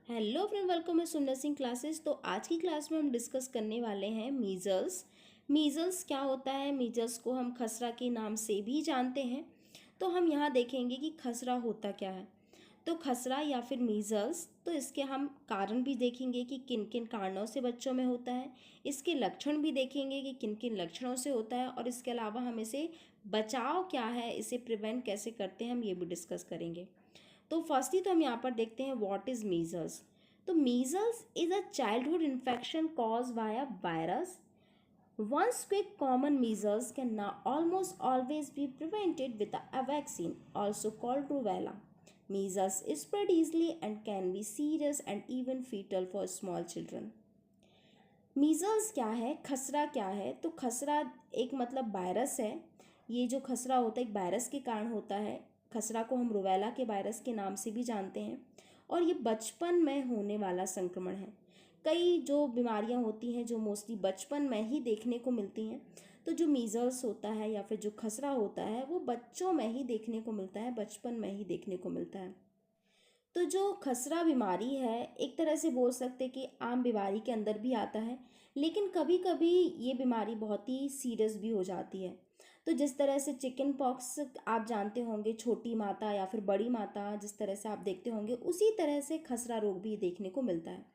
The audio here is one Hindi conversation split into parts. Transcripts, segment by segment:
हेलो फ्रेंड, वेलकम है सुंदर सिंह क्लासेस। तो आज की क्लास में हम डिस्कस करने वाले हैं मीज़ल्स। मीज़ल्स क्या होता है? मीज़ल्स को हम खसरा के नाम से भी जानते हैं। तो हम यहाँ देखेंगे कि खसरा होता क्या है। तो खसरा या फिर मीज़ल्स, तो इसके हम कारण भी देखेंगे कि किन किन कारणों से बच्चों में होता है। इसके लक्षण भी देखेंगे कि किन किन लक्षणों से होता है, और इसके अलावा हम इसे बचाव क्या है, इसे प्रिवेंट कैसे करते हैं, हम ये भी डिस्कस करेंगे। तो फर्स्टली तो हम यहाँ पर देखते हैं व्हाट इज मीजल्स। तो measles is a childhood infection cause by a virus. Once quick common measles can now almost always be prevented with a vaccine, also called rubella. Measles is spread easily and can be serious and even fatal for small children. Measles क्या है, खसरा क्या है? तो खसरा एक मतलब वायरस है। ये जो खसरा होता है एक वायरस के कारण होता है। खसरा को हम रुबेला के वायरस के नाम से भी जानते हैं, और ये बचपन में होने वाला संक्रमण है। कई जो बीमारियां होती हैं जो मोस्टली बचपन में ही देखने को मिलती हैं, तो जो मीजल्स होता है या फिर जो खसरा होता है वो बच्चों में ही देखने को मिलता है, बचपन में ही देखने को मिलता है। तो जो खसरा बीमारी है, एक तरह से बोल सकते हैं कि आम बीमारी के अंदर भी आता है, लेकिन कभी कभी ये बीमारी बहुत ही सीरियस भी हो जाती है। तो जिस तरह से चिकन पॉक्स आप जानते होंगे, छोटी माता या फिर बड़ी माता जिस तरह से आप देखते होंगे, उसी तरह से खसरा रोग भी देखने को मिलता है।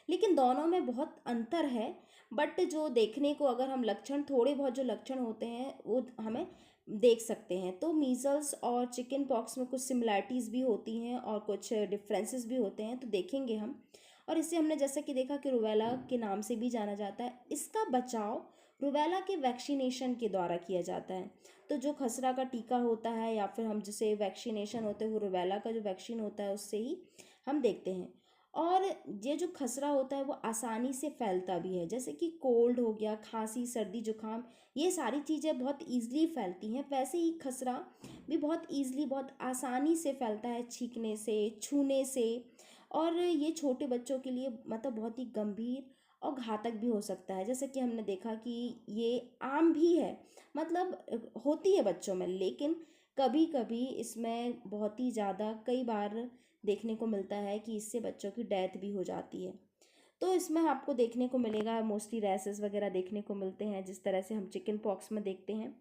लेकिन दोनों में बहुत अंतर है। बट जो देखने को अगर हम लक्षण, थोड़े बहुत जो लक्षण होते हैं वो हमें देख सकते हैं। तो मीज़ल्स और चिकन पॉक्स में कुछ सिमिलैरिटीज़ भी होती हैं और कुछ डिफरेंसेस भी होते हैं, तो देखेंगे हम। और इसे हमने जैसा कि देखा कि रुबेला के नाम से भी जाना जाता है। इसका बचाव रुबेला के वैक्सीनेशन के द्वारा किया जाता है। तो जो खसरा का टीका होता है या फिर हम जिसे वैक्सीनेशन होते हैं, वो रुबेला का जो वैक्सीन होता है उससे ही हम देखते हैं। और ये जो खसरा होता है वो आसानी से फैलता भी है, जैसे कि कोल्ड हो गया, खांसी, सर्दी, जुकाम, ये सारी चीज़ें बहुत ईजिली फैलती हैं। वैसे ही खसरा भी बहुत ईजिली, बहुत आसानी से फैलता है, छींकने से, छूने से। और ये छोटे बच्चों के लिए मतलब बहुत ही गंभीर और घातक भी हो सकता है। जैसे कि हमने देखा कि ये आम भी है, मतलब होती है बच्चों में, लेकिन कभी कभी इसमें बहुत ही ज़्यादा, कई बार देखने को मिलता है कि इससे बच्चों की डेथ भी हो जाती है। तो इसमें आपको देखने को मिलेगा मोस्टली रैसेस वगैरह देखने को मिलते हैं, जिस तरह से हम चिकन पॉक्स में देखते हैं।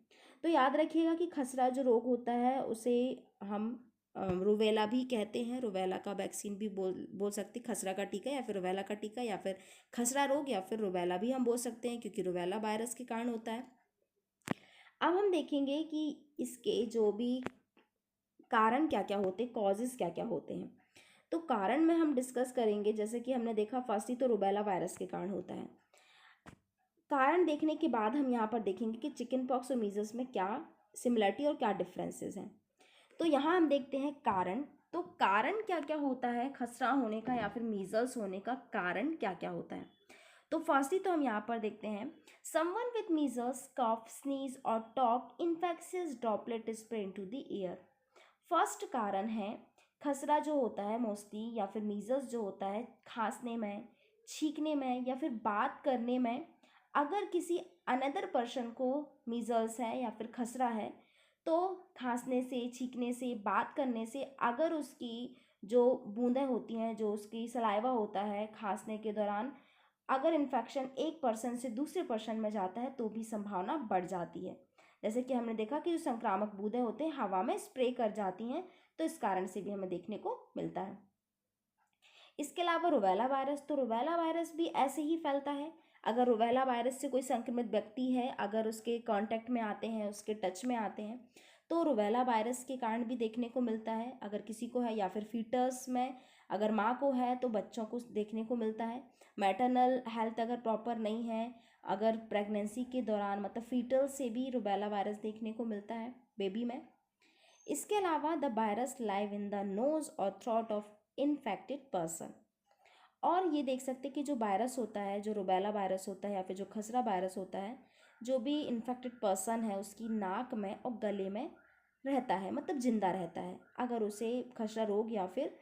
तो याद रखिएगा कि खसरा जो रोग होता है उसे हम रुबेला भी कहते हैं। रुबेला का वैक्सीन भी बोल बोल सकते हैं, खसरा का टीका या फिर रुबेला का टीका, या फिर खसरा रोग या फिर रुबेला भी हम बोल सकते हैं, क्योंकि रुबेला वायरस के कारण होता है। अब हम देखेंगे कि इसके जो भी कारण क्या क्या होते हैं, कॉजेज़ क्या क्या होते हैं। तो कारण में हम डिस्कस करेंगे, जैसे कि हमने देखा फर्स्ट ही तो रुबेला वायरस के कारण होता है। कारण देखने के बाद हम यहाँ पर देखेंगे कि चिकन पॉक्स और मीजल्स में क्या सिमिलरिटी और क्या डिफरेंसेस हैं। तो यहाँ हम देखते हैं कारण। तो कारण क्या क्या होता है खसरा होने का या फिर मीजल्स होने का, कारण क्या क्या होता है। तो फर्स्टली तो हम यहाँ पर देखते हैं, someone with measles cough, sneeze और talk infectious droplet spray into the air. First कारण है, खसरा जो होता है मोस्टली या फिर मीजल्स जो होता है, खांसने में, छींकने में या फिर बात करने में। अगर किसी अनदर पर्सन को मीजल्स है या फिर खसरा है, तो खांसने से, छींकने से, बात करने से, अगर उसकी जो बूंदें होती हैं, जो उसकी सलाइवा होता है खांसने के दौरान, अगर इन्फेक्शन एक पर्सन से दूसरे पर्सन में जाता है तो भी संभावना बढ़ जाती है। जैसे कि हमने देखा कि जो संक्रामक बूंदें होते हैं हवा में स्प्रे कर जाती हैं, तो इस कारण से भी हमें देखने को मिलता है। इसके अलावा रुबेला वायरस, तो रुबेला वायरस भी ऐसे ही फैलता है। अगर रुबेला वायरस से कोई संक्रमित व्यक्ति है, अगर उसके कांटेक्ट में आते हैं, उसके टच में आते हैं, तो रुबेला वायरस के कारण भी देखने को मिलता है। अगर किसी को है या फिर फीटस में अगर माँ को है तो बच्चों को देखने को मिलता है। मैटरनल हेल्थ अगर प्रॉपर नहीं है, अगर प्रेगनेंसी के दौरान मतलब फीटल से भी रुबेला वायरस देखने को मिलता है बेबी में। इसके अलावा the virus live in the nose और थ्रोट ऑफ इन्फेक्टेड पर्सन। और ये देख सकते हैं कि जो वायरस होता है, जो रुबेला वायरस होता है या फिर जो खसरा वायरस होता है, जो भी इन्फेक्टेड पर्सन है उसकी नाक में और गले में रहता है, मतलब जिंदा रहता है, अगर उसे खसरा रोग या फिर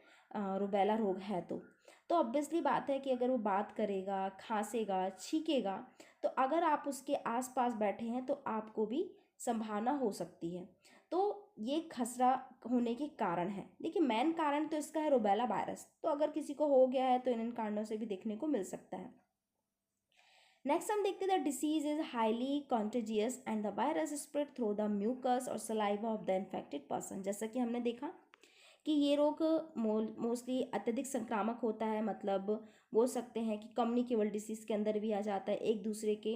रुबेला रोग है तो ऑब्वियसली बात है कि अगर वो बात करेगा, खांसेगा, छींकेगा, तो अगर आप उसके आसपास बैठे हैं तो आपको भी संभावना हो सकती है। तो ये खसरा होने के कारण है। देखिए मेन कारण तो इसका है रूबेला वायरस, तो अगर किसी को हो गया है तो इन कारणों से भी देखने को मिल सकता है। नेक्स्ट हम देखते हैं the disease is highly contagious and the virus spread through the mucus और saliva of the infected person. जैसा कि हमने देखा कि ये रोग मोस्टली अत्यधिक संक्रामक होता है, मतलब बोल सकते हैं कि कम्युनिकेबल डिसीज़ के अंदर भी आ जाता है। एक दूसरे के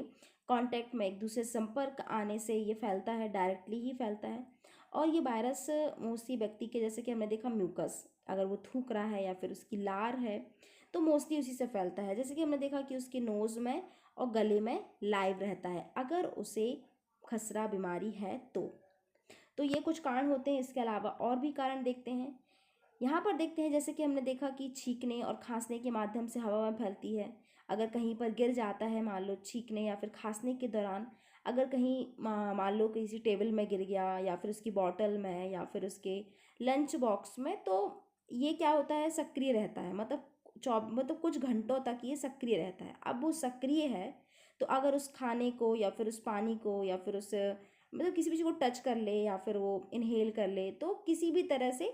कांटेक्ट में, एक दूसरे संपर्क आने से ये फैलता है, डायरेक्टली ही फैलता है। और ये वायरस मोस्टली व्यक्ति के, जैसे कि हमने देखा म्यूकस, अगर वो थूक रहा है या फिर उसकी लार है तो मोस्टली उसी से फैलता है। जैसे कि हमने देखा कि उसके नोज़ में और गले में लाइव रहता है अगर उसे खसरा बीमारी है तो ये कुछ कारण होते हैं। इसके अलावा और भी कारण देखते हैं, यहाँ पर देखते हैं। जैसे कि हमने देखा कि छींकने और खांसने के माध्यम से हवा में फैलती है। अगर कहीं पर गिर जाता है, मान लो छींकने या फिर खांसने के दौरान, अगर कहीं मान लो किसी टेबल में गिर गया या फिर उसकी बॉटल में या फिर उसके लंच बॉक्स में, तो ये क्या होता है, सक्रिय रहता है। मतलब कुछ घंटों तक ये सक्रिय रहता है। अब वो सक्रिय है तो अगर उस खाने को या फिर उस पानी को या फिर उस मतलब किसी भी चीज़ को टच कर ले या फिर वो इनहेल कर ले, तो किसी भी तरह से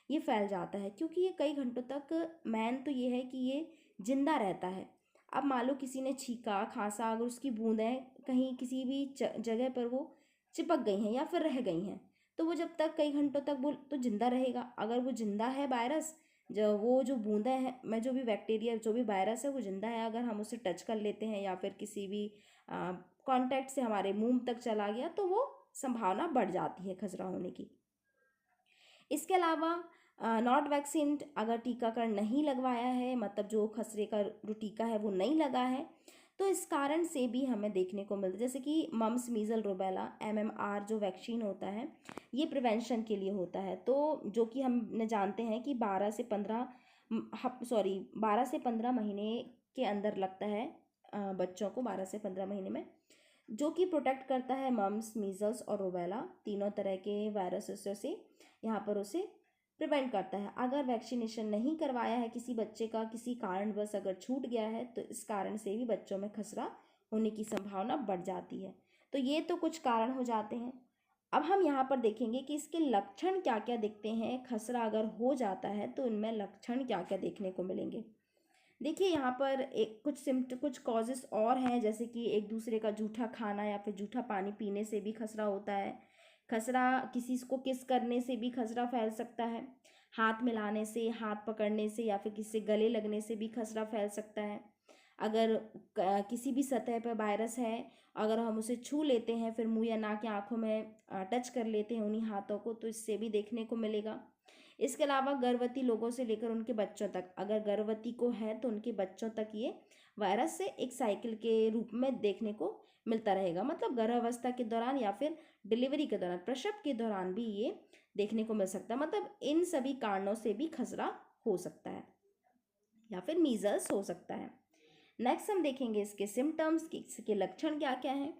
ये फैल जाता है। क्योंकि ये कई घंटों तक, मैन तो ये है कि ये जिंदा रहता है। अब मान लो किसी ने छींका खांसा, अगर उसकी बूंदें कहीं किसी भी जगह पर वो चिपक गई हैं या फिर रह गई हैं, तो वो जब तक कई घंटों तक वो तो जिंदा रहेगा। अगर वो जिंदा है वायरस, जो बूंदें हैं में जो भी बैक्टीरिया, जो भी वायरस है वो जिंदा है, अगर हम उसे टच कर लेते हैं या फिर किसी भी कांटेक्ट से हमारे मुंह तक चला गया, तो वो संभावना बढ़ जाती है खसरा होने की। इसके अलावा नॉट वैक्सीन, अगर टीकाकरण नहीं लगवाया है, मतलब जो खसरे का जो टीका है वो नहीं लगा है, तो इस कारण से भी हमें देखने को मिलता है। जैसे कि मम्स मीजल रूबेला MMR जो वैक्सीन होता है, ये प्रिवेंशन के लिए होता है। तो जो कि हम जानते हैं कि 12 से 15 महीने के अंदर लगता है बच्चों को, 12 से 15 महीने में, जो कि प्रोटेक्ट करता है मम्स मीजल्स और रूबेला तीनों तरह के वायरसेस से, यहाँ पर उसे प्रिवेंट करता है। अगर वैक्सीनेशन नहीं करवाया है किसी बच्चे का, किसी कारणवश अगर छूट गया है, तो इस कारण से भी बच्चों में खसरा होने की संभावना बढ़ जाती है। तो ये तो कुछ कारण हो जाते हैं। अब हम यहाँ पर देखेंगे कि इसके लक्षण क्या क्या दिखते हैं। खसरा अगर हो जाता है तो इनमें लक्षण क्या क्या देखने को मिलेंगे। देखिए यहाँ पर कुछ कॉजेस और हैं, जैसे कि एक दूसरे का जूठा खाना या फिर जूठा पानी पीने से भी खसरा होता है। खसरा किसी को किस करने से भी खसरा फैल सकता है। हाथ मिलाने से, हाथ पकड़ने से या फिर किसी से गले लगने से भी खसरा फैल सकता है। अगर किसी भी सतह पर वायरस है, अगर हम उसे छू लेते हैं, फिर मुंह या नाक या आँखों में टच कर लेते हैं उन्हीं हाथों को, तो इससे भी देखने को मिलेगा। इसके अलावा गर्भवती लोगों से लेकर उनके बच्चों तक, अगर गर्भवती को है तो उनके बच्चों तक ये वायरस से एक साइकिल के रूप में देखने को मिलता रहेगा। मतलब गर्भावस्था के दौरान या फिर डिलीवरी के दौरान, प्रसव के दौरान भी ये देखने को मिल सकता है। मतलब इन सभी कारणों से भी खसरा हो सकता है या फिर मीजल्स हो सकता है। नेक्स्ट हम देखेंगे इसके सिम्टम्स, कि इसके लक्षण क्या क्या हैं,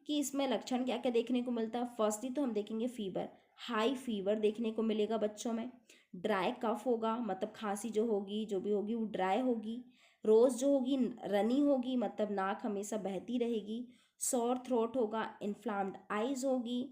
कि इसमें लक्षण क्या क्या देखने को मिलता है। फर्स्टली तो हम देखेंगे फीवर, हाई फीवर देखने को मिलेगा बच्चों में। ड्राई कफ होगा, मतलब खांसी जो होगी, जो भी होगी वो ड्राई होगी। रोज़ जो होगी रनी होगी, मतलब नाक हमेशा बहती रहेगी। सॉर थ्रोट होगा, इन्फ्लाम्ड आइज होगी।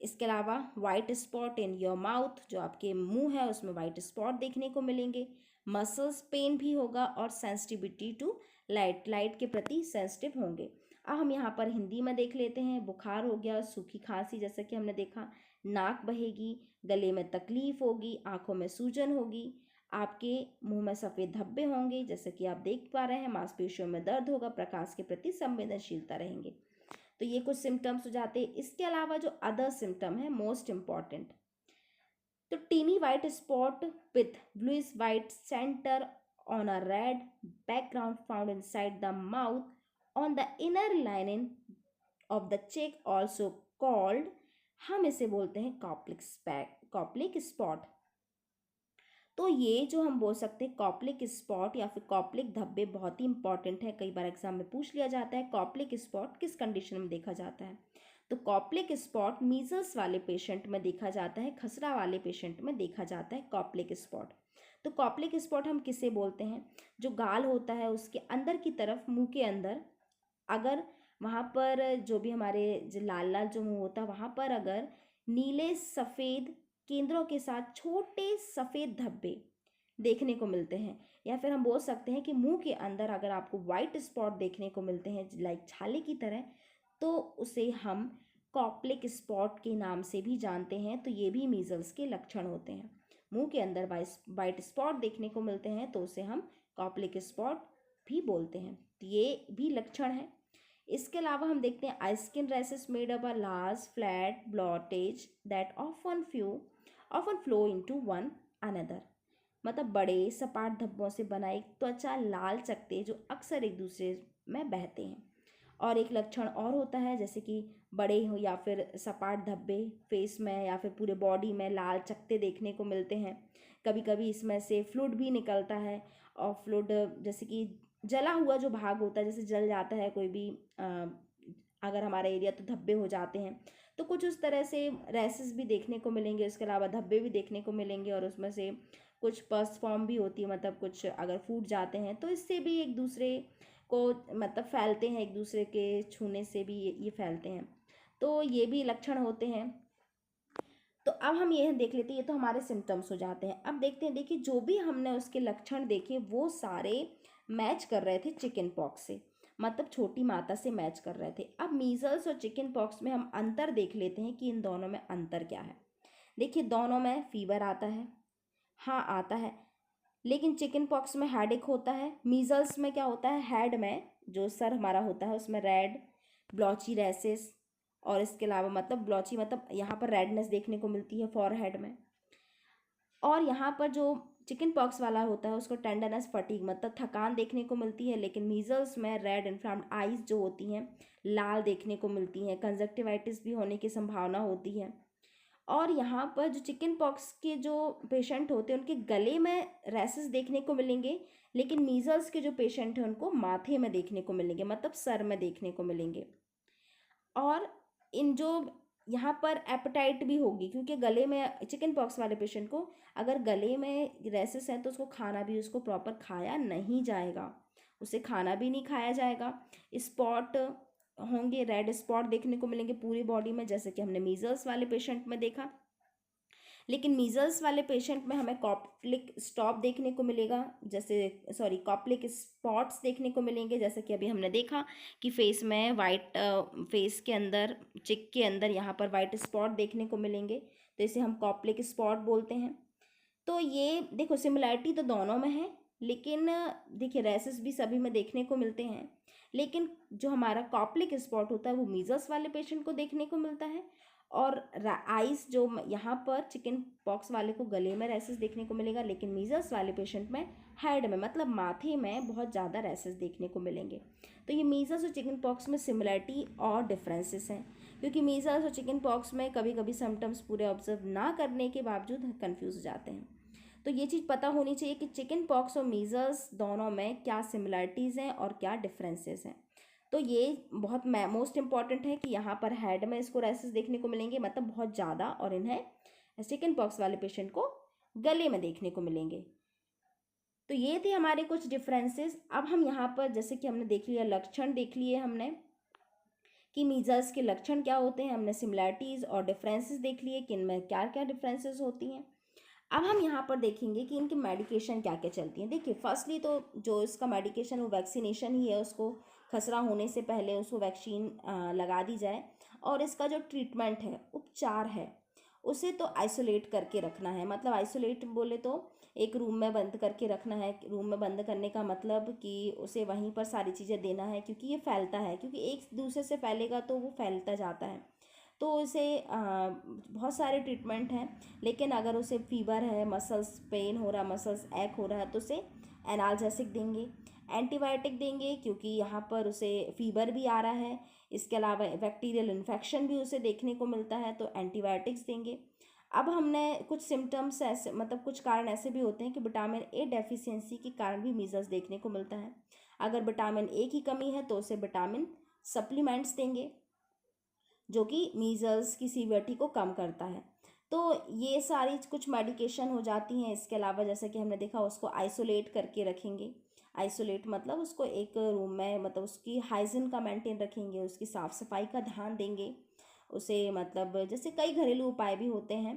इसके अलावा white spot in your mouth, जो आपके मुंह है उसमें वाइट स्पॉट देखने को मिलेंगे। मसल्स पेन भी होगा और सेंसिटिविटी टू लाइट के प्रति सेंसिटिव होंगे। अब हम यहाँ पर हिंदी में देख लेते हैं। बुखार हो गया, सूखी खांसी, जैसा कि हमने देखा, नाक बहेगी, गले में तकलीफ होगी, आंखों में सूजन होगी, आपके मुंह में सफ़ेद धब्बे होंगे, जैसे कि आप देख पा रहे हैं, मांसपेशियों में दर्द होगा, प्रकाश के प्रति संवेदनशीलता रहेंगे। तो ये कुछ सिम्टम्स हो जाते हैं। इसके अलावा जो अदर सिम्टम है मोस्ट इम्पॉर्टेंट, तो tiny white spot with bluish white centre on a red background found inside the mouth on the inner lining of the cheek, also called, हम इसे बोलते हैं कॉप्लिक स्पॉट। तो ये जो हम बोल सकते हैं कॉप्लिक स्पॉट या फिर कॉप्लिक धब्बे बहुत ही इंपॉर्टेंट है। कई बार एग्जाम में पूछ लिया जाता है कॉप्लिक स्पॉट किस कंडीशन में देखा जाता है। तो कॉप्लिक स्पॉट मीजल्स वाले पेशेंट में देखा जाता है, खसरा वाले पेशेंट में देखा जाता है कॉप्लिक स्पॉट। तो कॉप्लिक स्पॉट हम किसे बोलते हैं, जो गाल होता है उसके अंदर की तरफ, मुंह के अंदर, अगर वहाँ पर जो भी हमारे जो लाल लाल जो मुंह होता है वहाँ पर अगर नीले सफ़ेद केंद्रों के साथ छोटे सफ़ेद धब्बे देखने को मिलते हैं। या फिर हम बोल सकते हैं कि मुंह के अंदर अगर आपको वाइट स्पॉट देखने को मिलते हैं लाइक छाले की तरह, तो उसे हम कॉप्लिक स्पॉट के नाम से भी जानते हैं। तो ये भी मीजल्स के लक्षण होते हैं। मुंह के अंदर वाइट स्पॉट देखने को मिलते हैं तो उसे हम कॉप्लिक स्पॉट भी बोलते हैं। तो ये भी लक्षण है। इसके अलावा हम देखते हैं I skin rashes made up a large flat blotches that often flow into one another. मतलब बड़े सपाट धब्बों से बना एक त्वचा लाल चकते जो अक्सर एक दूसरे में बहते हैं। और एक लक्षण और होता है जैसे कि बड़े हो या फिर सपाट धब्बे फेस में या फिर पूरे बॉडी में लाल चकते देखने को मिलते हैं। कभी कभी इसमें से फ्लूइड भी निकलता है। और फ्लूइड जैसे कि जला हुआ जो भाग होता है, जैसे जल जाता है कोई भी अगर हमारा एरिया, तो धब्बे हो जाते हैं। तो कुछ उस तरह से रैसेस भी देखने को मिलेंगे। इसके अलावा धब्बे भी देखने को मिलेंगे और उसमें से कुछ पस फॉर्म भी होती है, मतलब कुछ अगर फूट जाते हैं तो इससे भी एक दूसरे को मतलब फैलते हैं, एक दूसरे के छूने से भी ये फैलते हैं। तो ये भी लक्षण होते हैं। तो अब हम ये देख लेते हैं, ये तो हमारे सिम्टम्स हो जाते हैं। अब देखते हैं, देखिए जो भी हमने उसके लक्षण देखे वो सारे मैच कर रहे थे चिकन पॉक्स से, मतलब छोटी माता से मैच कर रहे थे। अब मीजल्स और चिकन पॉक्स में हम अंतर देख लेते हैं कि इन दोनों में अंतर क्या है। देखिए दोनों में फीवर आता है, हाँ आता है, लेकिन चिकन पॉक्स में हेडेक होता है। मीजल्स में क्या होता है, हेड में जो सर हमारा होता है उसमें रेड ब्लॉची रैसेस, और इसके अलावा मतलब ब्लॉची मतलब यहाँ पर रेडनेस देखने को मिलती है फॉरहेड में। और यहाँ पर जो चिकन पॉक्स वाला होता है उसको टेंडरनेस फटीग मतलब थकान देखने को मिलती है। लेकिन मीजल्स में रेड इन्फ्लाम्ड आइज जो होती हैं लाल देखने को मिलती हैं, कंजक्टिवाइटिस भी होने की संभावना होती है। और यहाँ पर जो चिकन पॉक्स के जो पेशेंट होते हैं उनके गले में रैसेस देखने को मिलेंगे, लेकिन मीजल्स के जो पेशेंट हैं उनको माथे में देखने को मिलेंगे, मतलब सर में देखने को मिलेंगे। और इन जो यहाँ पर एपेटाइट भी होगी, क्योंकि गले में चिकन पॉक्स वाले पेशेंट को अगर गले में रेसिस है तो उसको खाना भी उसको प्रॉपर खाया नहीं जाएगा, उसे खाना भी नहीं खाया जाएगा। स्पॉट होंगे, रेड स्पॉट देखने को मिलेंगे पूरी बॉडी में, जैसे कि हमने मीजल्स वाले पेशेंट में देखा। लेकिन मीजल्स वाले पेशेंट में हमें कॉप्लिक स्टॉप देखने को मिलेगा, जैसे सॉरी कॉप्लिक स्पॉट्स देखने को मिलेंगे, जैसे कि अभी हमने देखा कि फेस में वाइट फेस के अंदर चिक के अंदर यहाँ पर वाइट स्पॉट देखने को मिलेंगे, तो इसे हम कॉप्लिक स्पॉट बोलते हैं। तो ये देखो सिमिलैरिटी तो दोनों में है, लेकिन देखिए रैसेस भी सभी में देखने को मिलते हैं। लेकिन जो हमारा कॉप्लिक स्पॉट होता है वो मीजल्स वाले पेशेंट को देखने को मिलता है, और आइस जो यहाँ पर चिकन पॉक्स वाले को गले में रैसेस देखने को मिलेगा, लेकिन मीजल्स वाले पेशेंट में हेड में मतलब माथे में बहुत ज़्यादा रैसेस देखने को मिलेंगे। तो ये मीजल्स और चिकन पॉक्स में सिमिलरिटी और डिफरेंसेस हैं, क्योंकि मीजल्स और चिकन पॉक्स में कभी कभी सिम्टम्स पूरे ऑब्जर्व ना करने के बावजूद कन्फ्यूज हो जाते हैं। तो ये चीज़ पता होनी चाहिए कि चिकन पॉक्स और मीजल्स दोनों में क्या सिमिलरिटीज़ हैं और क्या डिफरेंसेस हैं। तो ये बहुत मोस्ट इम्पॉर्टेंट है कि यहाँ पर हेड में इसको रैसेस देखने को मिलेंगे, मतलब बहुत ज़्यादा, और इन्हें चिकन पॉक्स वाले पेशेंट को गले में देखने को मिलेंगे। तो ये थे हमारे कुछ डिफरेंसेस। अब हम यहाँ पर जैसे कि हमने देख लिया लक्षण देख लिए हमने कि मीजल्स के लक्षण क्या होते हैं, हमने सिमिलरिटीज़ और डिफरेंसेस देख लिए कि इनमें क्या क्या डिफरेंसेस होती हैं। अब हम यहाँ पर देखेंगे कि इनकी मेडिकेशन क्या क्या चलती हैं। देखिए फर्स्टली तो जो इसका मेडिकेशन वो वैक्सीनेशन ही है, उसको खसरा होने से पहले उसको वैक्सीन लगा दी जाए। और इसका जो ट्रीटमेंट है, उपचार है, उसे तो आइसोलेट करके रखना है। मतलब आइसोलेट बोले तो एक रूम में बंद करके रखना है। रूम में बंद करने का मतलब कि उसे वहीं पर सारी चीज़ें देना है, क्योंकि ये फैलता है, क्योंकि एक दूसरे से फैलेगा तो वो फैलता जाता है। तो उसे बहुत सारे ट्रीटमेंट हैं, लेकिन अगर उसे फीवर है, मसल्स पेन हो रहा, मसल्स एक हो रहा है, तो उसे एनाल्जेसिक देंगे, एंटीबायोटिक देंगे, क्योंकि यहाँ पर उसे फीवर भी आ रहा है। इसके अलावा बैक्टीरियल इन्फेक्शन भी उसे देखने को मिलता है, तो एंटीबायोटिक्स देंगे। अब हमने कुछ सिम्टम्स ऐसे मतलब कुछ कारण ऐसे भी होते हैं कि विटामिन ए डेफिशिएंसी के कारण भी मीजल्स देखने को मिलता है। अगर विटामिन ए की कमी है तो उसे विटामिन सप्लीमेंट्स देंगे, जो कि मीजल्स की सीवियरिटी को कम करता है। तो ये सारी कुछ मेडिकेशन हो जाती हैं। इसके अलावा जैसे कि हमने देखा उसको आइसोलेट करके रखेंगे। आइसोलेट मतलब उसको एक रूम में मतलब उसकी हाइजीन का मेंटेन रखेंगे, उसकी साफ़ सफाई का ध्यान देंगे, उसे मतलब जैसे कई घरेलू उपाय भी होते हैं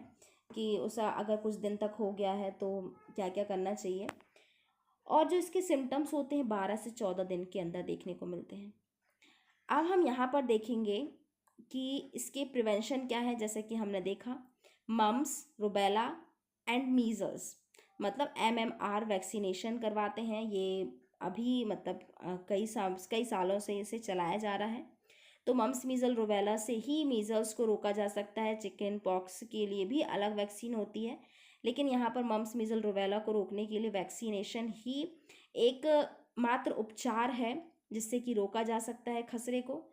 कि उसे अगर कुछ दिन तक हो गया है तो क्या क्या करना चाहिए। और जो इसके सिम्टम्स होते हैं 12 से 14 दिन के अंदर देखने को मिलते हैं। अब हम यहाँ पर देखेंगे कि इसके प्रिवेंशन क्या है। जैसे कि हमने देखा मम्स, रुबेला एंड मीजल्स, मतलब MMR वैक्सीनेशन करवाते हैं। ये अभी मतलब कई सालों से इसे चलाया जा रहा है। तो मम्स, मीजल, रुबेला से ही मीजल्स को रोका जा सकता है। चिकन पॉक्स के लिए भी अलग वैक्सीन होती है, लेकिन यहाँ पर मम्स, मीजल, रुबेला को रोकने के लिए वैक्सीनेशन ही एक मात्र उपचार है जिससे कि रोका जा सकता है खसरे को।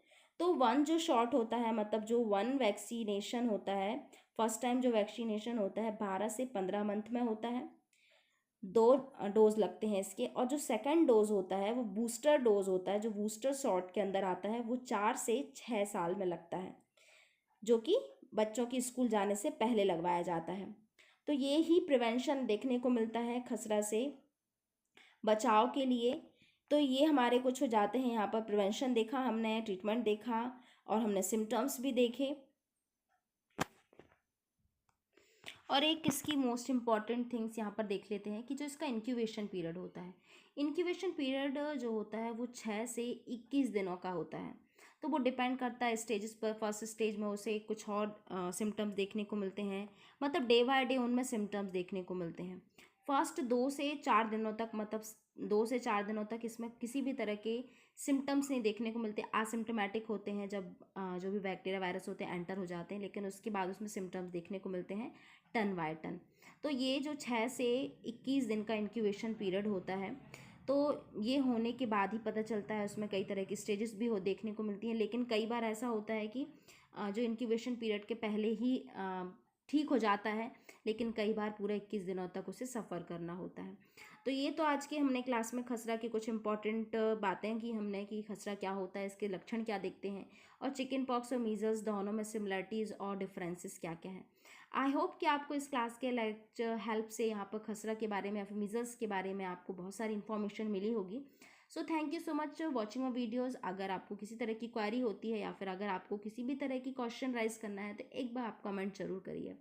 तो वन जो शॉट होता है, मतलब जो वन वैक्सीनेशन होता है, फर्स्ट टाइम जो वैक्सीनेशन होता है 12 से 15 मंथ में होता है। 2 डोज लगते हैं इसके। और जो सेकंड डोज होता है वो बूस्टर डोज होता है, जो बूस्टर शॉट के अंदर आता है, वो 4 से 6 साल में लगता है, जो कि बच्चों की स्कूल जाने से पहले लगवाया जाता है। तो ये ही प्रिवेंशन देखने को मिलता है खसरा से बचाव के लिए। तो ये हमारे कुछ हो जाते हैं। यहाँ पर प्रिवेंशन देखा हमने, ट्रीटमेंट देखा, और हमने सिम्टम्स भी देखे। और एक इसकी मोस्ट इम्पॉर्टेंट थिंग्स यहाँ पर देख लेते हैं कि जो इसका इंक्यूबेशन पीरियड होता है। इंक्यूबेशन पीरियड जो होता है वो 6 से 21 दिनों का होता है। तो वो डिपेंड करता है स्टेजेस पर। फर्स्ट स्टेज में उसे कुछ और सिम्टम्स देखने को मिलते हैं, मतलब डे बाय डे उनमें सिम्टम्स देखने को मिलते हैं। फर्स्ट 2 से 4 दिनों तक, मतलब 2 से 4 दिनों तक इसमें किसी भी तरह के सिम्टम्स नहीं देखने को मिलते। एसिम्टोमेटिक होते हैं, जब जो भी बैक्टीरिया वायरस होते हैं एंटर हो जाते हैं, लेकिन उसके बाद उसमें सिम्टम्स देखने को मिलते हैं टन बाय टन। तो ये जो 6 से 21 दिन का इंक्यूबेशन पीरियड होता है, तो ये होने के बाद ही पता चलता है। उसमें कई तरह की स्टेजेस भी देखने को मिलती हैं, लेकिन कई बार ऐसा होता है कि जो इंक्यूबेशन पीरियड के पहले ही ठीक हो जाता है, लेकिन कई बार पूरे 21 दिनों तक उसे सफ़र करना होता है। तो ये तो आज के हमने क्लास में खसरा की कुछ इंपॉर्टेंट बातें की हमने, कि खसरा क्या होता है, इसके लक्षण क्या दिखते हैं, और चिकन पॉक्स और मीजल्स दोनों में सिमिलरिटीज़ और डिफरेंसेस क्या क्या हैं। आई होप कि आपको इस क्लास के लेक्चर हेल्प से यहाँ पर खसरा के बारे में या फिर मीजल्स के बारे में आपको बहुत सारी इन्फॉर्मेशन मिली होगी। So thank you so much watching my videos. अगर आपको किसी तरह की क्वेरी होती है या फिर अगर आपको किसी भी तरह की क्वेश्चन राइज करना है, तो एक बार आप कमेंट जरूर करिए।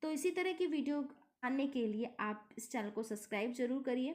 तो इसी तरह की वीडियो आने के लिए आप इस चैनल को सब्सक्राइब जरूर करिए।